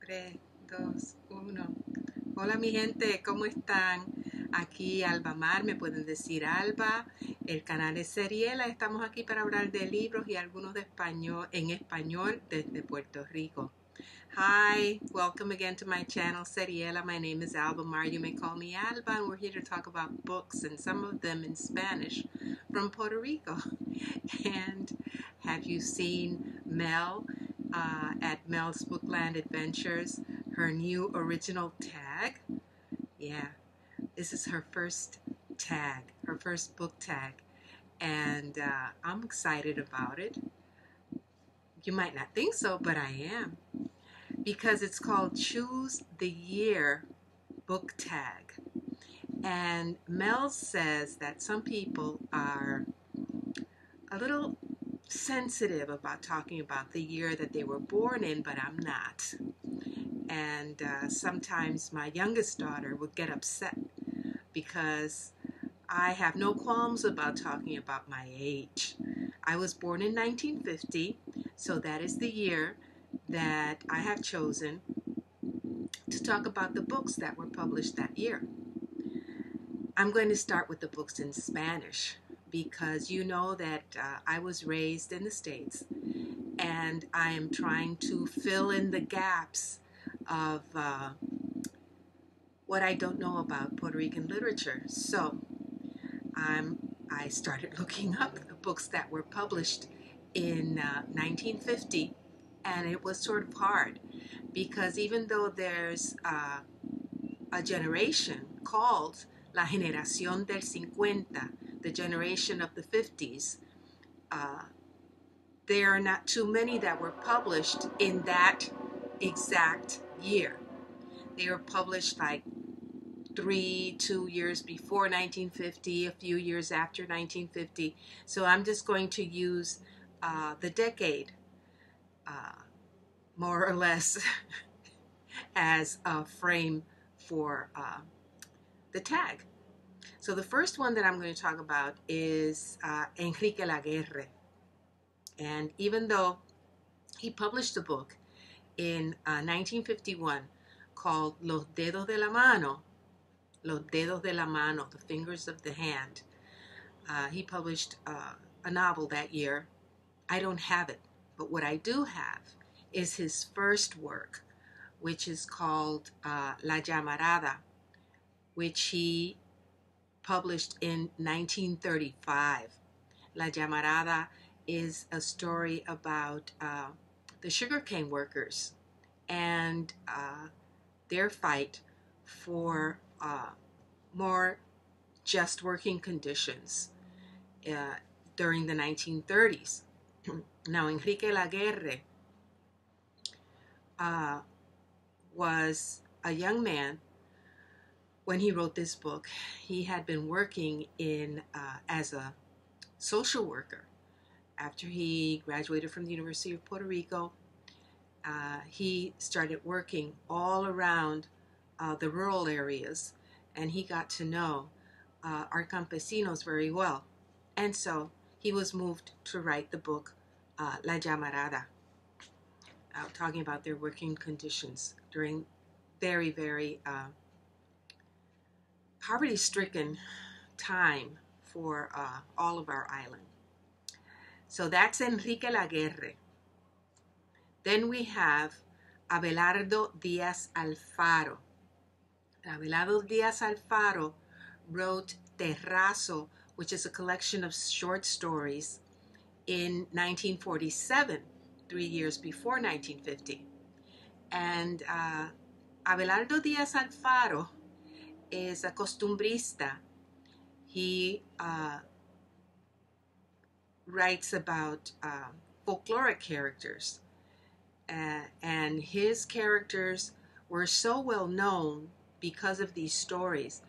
3, 2, 1. Hola mi gente, ¿cómo están? Aquí Alba Mar, me pueden decir Alba. El canal es Seriela. Estamos aquí para hablar de libros y algunos de en español desde Puerto Rico. Hi, welcome again to my channel, Seriela. My name is Alba Mar. You may call me Alba, and we're here to talk about books, and some of them in Spanish from Puerto Rico. And have you seen Mel at Mel's Bookland Adventures, her new original tag? Yeah, this is her first tag, her first book tag, and I'm excited about it. You might not think so, but I am, because it's called Choose the Year book tag. And Mel says that some people are a little sensitive about talking about the year that they were born in, but I'm not. And sometimes my youngest daughter would get upset because I have no qualms about talking about my age. I was born in 1950, so that is the year that I have chosen to talk about the books that were published that year. I'm going to start with the books in Spanish because you know that I was raised in the States, and I am trying to fill in the gaps of what I don't know about Puerto Rican literature. So I started looking up the books that were published in 1950, and it was sort of hard because even though there's a generation called La Generación del 50, the generation of the 50s, there are not too many that were published in that exact year. They were published like 2 years before 1950, a few years after 1950. So I'm just going to use the decade, more or less, as a frame for the tag. So the first one that I'm going to talk about is Enrique Laguerre. And even though he published a book in 1951 called Los Dedos de la Mano, Los Dedos de la Mano, The Fingers of the Hand, he published a novel that year. I don't have it, but what I do have is his first work, which is called La Llamarada, which he published in 1935. La Llamarada is a story about the sugarcane workers and their fight for more just working conditions during the 1930s. Now, Enrique Laguerre was a young man when he wrote this book. He had been working as a social worker after he graduated from the University of Puerto Rico. He started working all around the rural areas, and he got to know our campesinos very well. And so he was moved to write the book La Llamarada, talking about their working conditions during very, very poverty-stricken time for all of our island. So that's Enrique Laguerre. Then we have Abelardo Díaz Alfaro. Abelardo Díaz Alfaro wrote Terrazo, which is a collection of short stories, in 1947, 3 years before 1950. And Abelardo Díaz Alfaro is a costumbrista. He writes about folkloric characters, and his characters were so well known because of these stories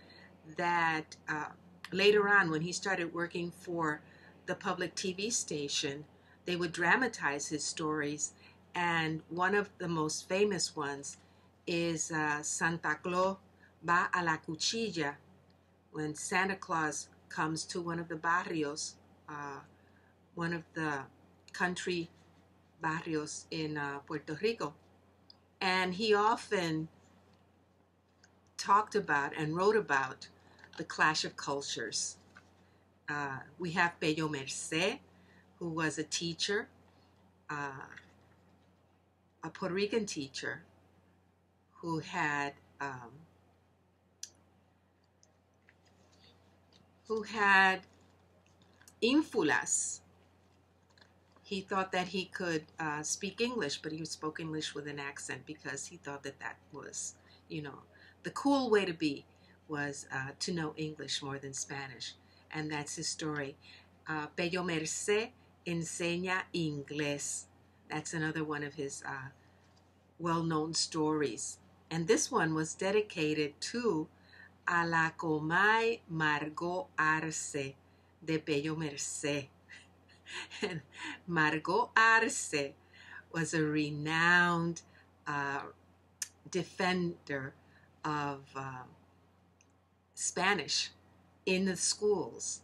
that later on, when he started working for the public TV station, they would dramatize his stories, and one of the most famous ones is Santa Claus va a la cuchilla, when Santa Claus comes to one of the barrios, one of the country barrios in Puerto Rico, And he often talked about and wrote about the clash of cultures. We have Bello Merced, who was a teacher, a Puerto Rican teacher, who had ínfulas. He thought that he could speak English, but he spoke English with an accent because he thought that that was, the cool way to be was to know English more than Spanish. And that's his story. Bello Merced enseña inglés. That's another one of his well-known stories. And this one was dedicated to a la Comay Margot Arce de Bello Merced. And Margot Arce was a renowned defender of Spanish in the schools.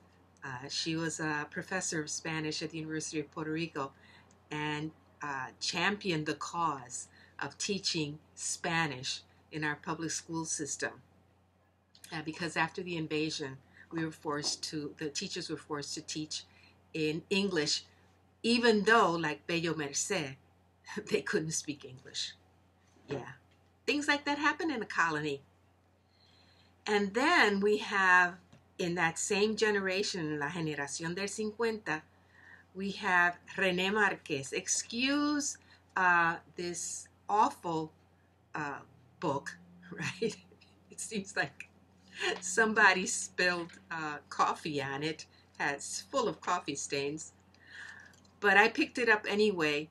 She was a professor of Spanish at the University of Puerto Rico and championed the cause of teaching Spanish in our public school system. Because after the invasion, the teachers were forced to teach in English, even though, like Bello Merced, they couldn't speak English. Yeah. Things like that happen in a colony. And then we have, in that same generation, La Generación del 50, we have René Marquez. Excuse this awful book, right? It seems like somebody spilled coffee on it. It's full of coffee stains. But I picked it up anyway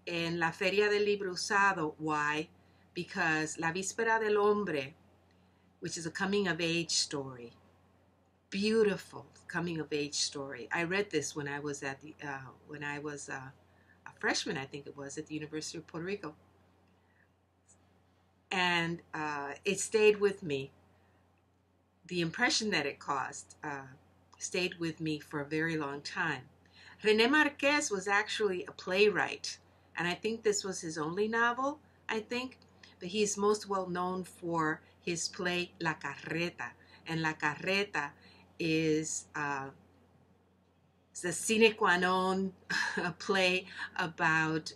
in La Feria del Libro Usado. Why? Because La Víspera del Hombre, which is a coming-of-age story, beautiful coming-of-age story. I read this when I was a freshman, I think it was, at the University of Puerto Rico. And it stayed with me. The impression that it caused stayed with me for a very long time. René Marquez was actually a playwright, and I think this was his only novel, but he's most well known for his play La Carreta, and La Carreta is the sine qua non play about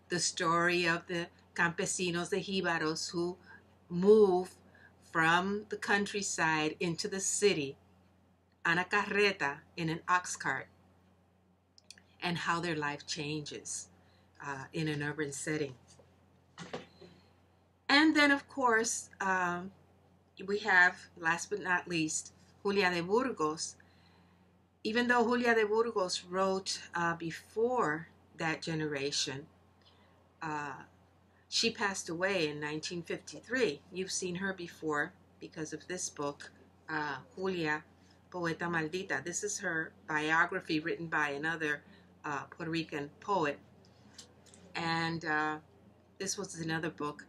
the story of the campesinos, the jíbaros, who move from the countryside into the city on a carreta, in an ox cart, and how their life changes in an urban setting. And then, of course, we have, last but not least, Julia de Burgos. Even though Julia de Burgos wrote before that generation, she passed away in 1953. You've seen her before because of this book, Julia, Poeta Maldita. This is her biography written by another Puerto Rican poet. And this was another book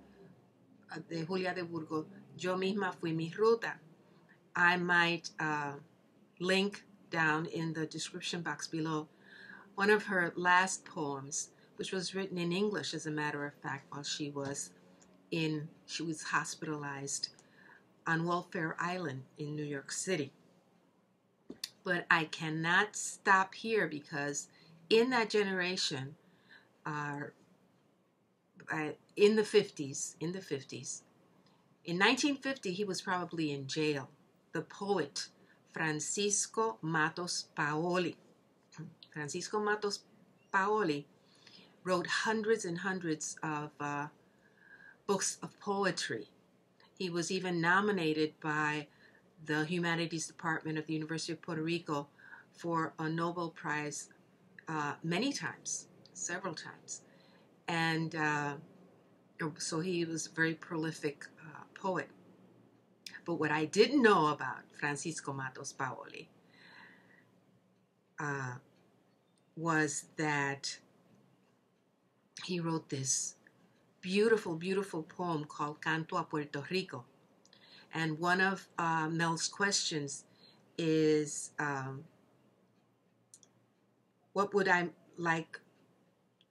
de Julia de Burgos, Yo misma fui mi ruta. I might link down in the description box below one of her last poems, which was written in English, as a matter of fact, while she was hospitalized on Welfare Island in New York City. But I cannot stop here because in that generation, in the 50s, in 1950, he was probably in jail. The poet Francisco Matos Paoli. Francisco Matos Paoli wrote hundreds and hundreds of books of poetry. He was even nominated by the Humanities Department of the University of Puerto Rico for a Nobel Prize many times, several times. And so he was a very prolific poet. But what I didn't know about Francisco Matos Paoli was that he wrote this beautiful, beautiful poem called Canto a Puerto Rico. And one of Mel's questions is, what would I like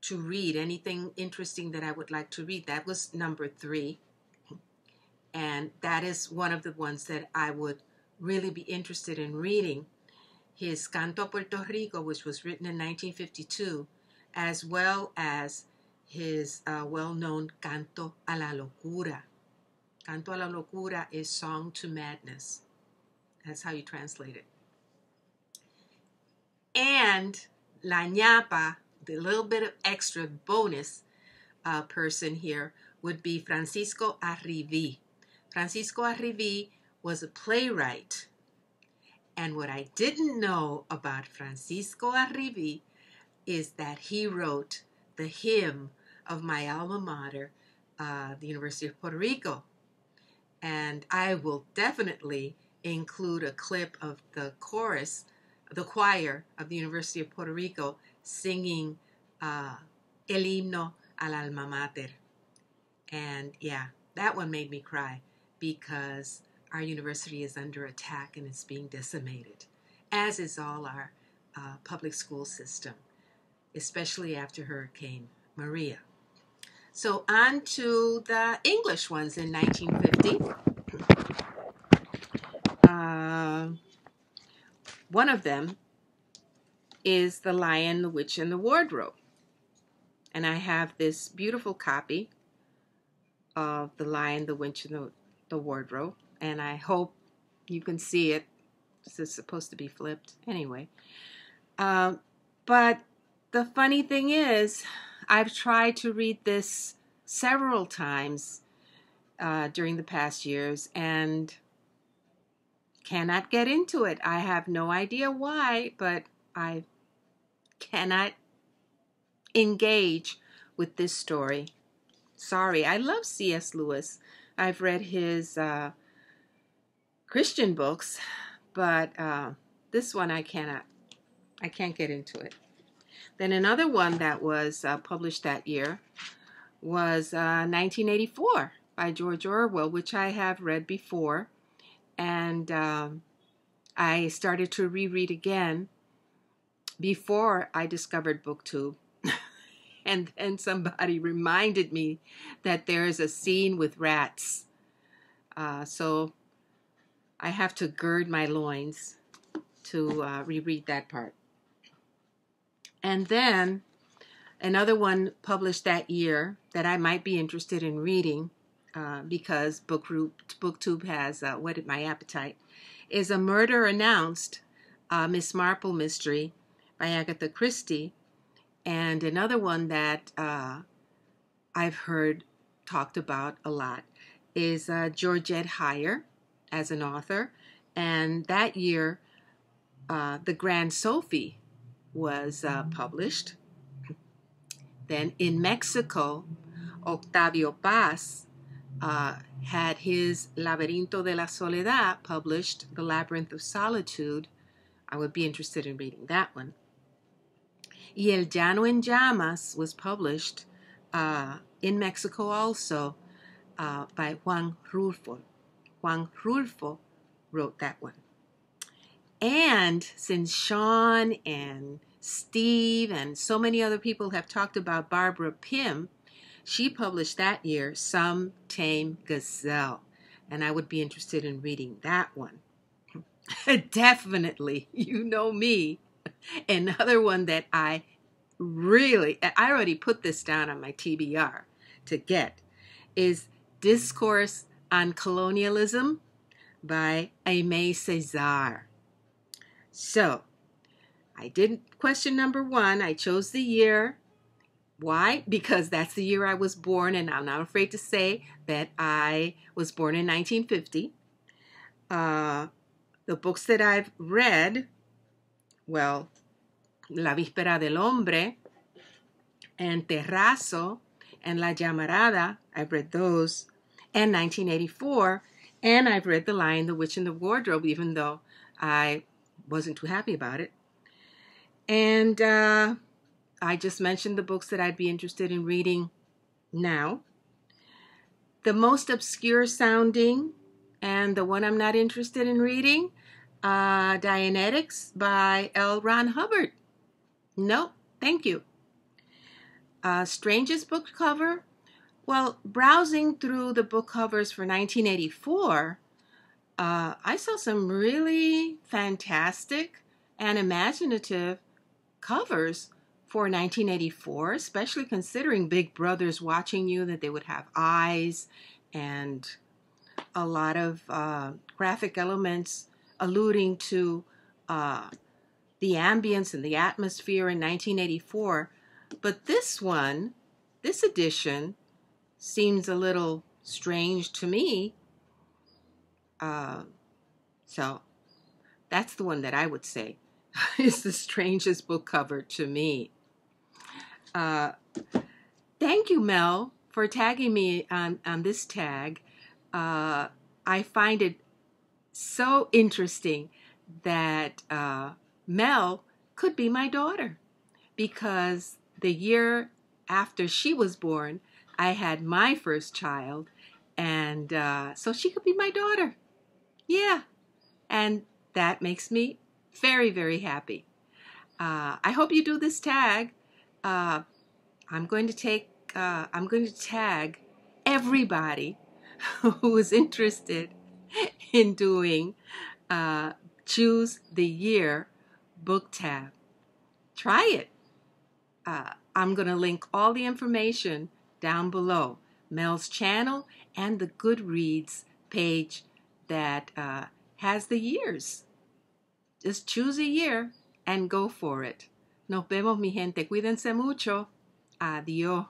to read, anything interesting that I would like to read. That was number 3. And that is one of the ones that I would really be interested in reading. His Canto a Puerto Rico, which was written in 1952, as well as his well-known Canto a la Locura. Canto a la Locura is Song to Madness. That's how you translate it. And La Ñapa, the little bit of extra bonus person here, would be Francisco Arriví. Francisco Arriví was a playwright. And what I didn't know about Francisco Arriví is that he wrote the hymn of my alma mater, the University of Puerto Rico. And I will definitely include a clip of the chorus, the choir of the University of Puerto Rico singing El Himno al Alma Mater. And yeah, that one made me cry because our university is under attack and it's being decimated, as is all our public school system, especially after Hurricane Maria. So on to the English ones in 1950. One of them is The Lion, the Witch, and the Wardrobe. And I have this beautiful copy of The Lion, the Witch, and the Wardrobe. And I hope you can see it. This is supposed to be flipped. Anyway. But the funny thing is, I've tried to read this several times during the past years and cannot get into it. I have no idea why, but I cannot engage with this story. Sorry, I love C.S. Lewis. I've read his Christian books, but this one I can't get into it. Then another one that was published that year was 1984 by George Orwell, which I have read before. And I started to reread again before I discovered BookTube. And then somebody reminded me that there is a scene with rats. So I have to gird my loins to reread that part. And then another one published that year that I might be interested in reading because BookTube has whetted my appetite is A Murder Announced, Miss Marple Mystery by Agatha Christie. And another one that I've heard talked about a lot is Georgette Heyer as an author. And that year, The Grand Sophie was published. Then in Mexico, Octavio Paz had his Laberinto de la Soledad published, The Labyrinth of Solitude. I would be interested in reading that one. Y El Llano en Llamas was published in Mexico also by Juan Rulfo. Juan Rulfo wrote that one. And since Sean and Steve and so many other people have talked about Barbara Pym, she published that year Some Tame Gazelle. And I would be interested in reading that one. Definitely, you know me. Another one that I already put this down on my TBR to get, is Discourse on Colonialism by Aimé Césaire. So, I did question number 1. I chose the year. Why? Because that's the year I was born, and I'm not afraid to say that I was born in 1950. The books that I've read, well, La Víspera del Hombre, and Terrazo, and La Llamarada, I've read those, and 1984, and I've read The Lion, the Witch, and the Wardrobe, even though I wasn't too happy about it. And I just mentioned the books that I'd be interested in reading now. The most obscure sounding, and the one I'm not interested in reading, Dianetics by L. Ron Hubbard. Nope, thank you. Strangest book cover? Well, browsing through the book covers for 1984, I saw some really fantastic and imaginative covers for 1984, especially considering Big Brother's watching you, that they would have eyes and a lot of graphic elements alluding to the ambience and the atmosphere in 1984. But this one, this edition, seems a little strange to me. So that's the one that I would say is the strangest book cover to me. Thank you, Mel, for tagging me on this tag. I find it so interesting that Mel could be my daughter, because the year after she was born, I had my first child, and so she could be my daughter. Yeah, and that makes me very, very happy. I hope you do this tag. I'm going to tag everybody who is interested in doing Choose the Year book tab. Try it. I'm going to link all the information down below. Mel's channel and the Goodreads page that has the years. Just choose a year and go for it. Nos vemos, mi gente. Cuídense mucho. Adiós.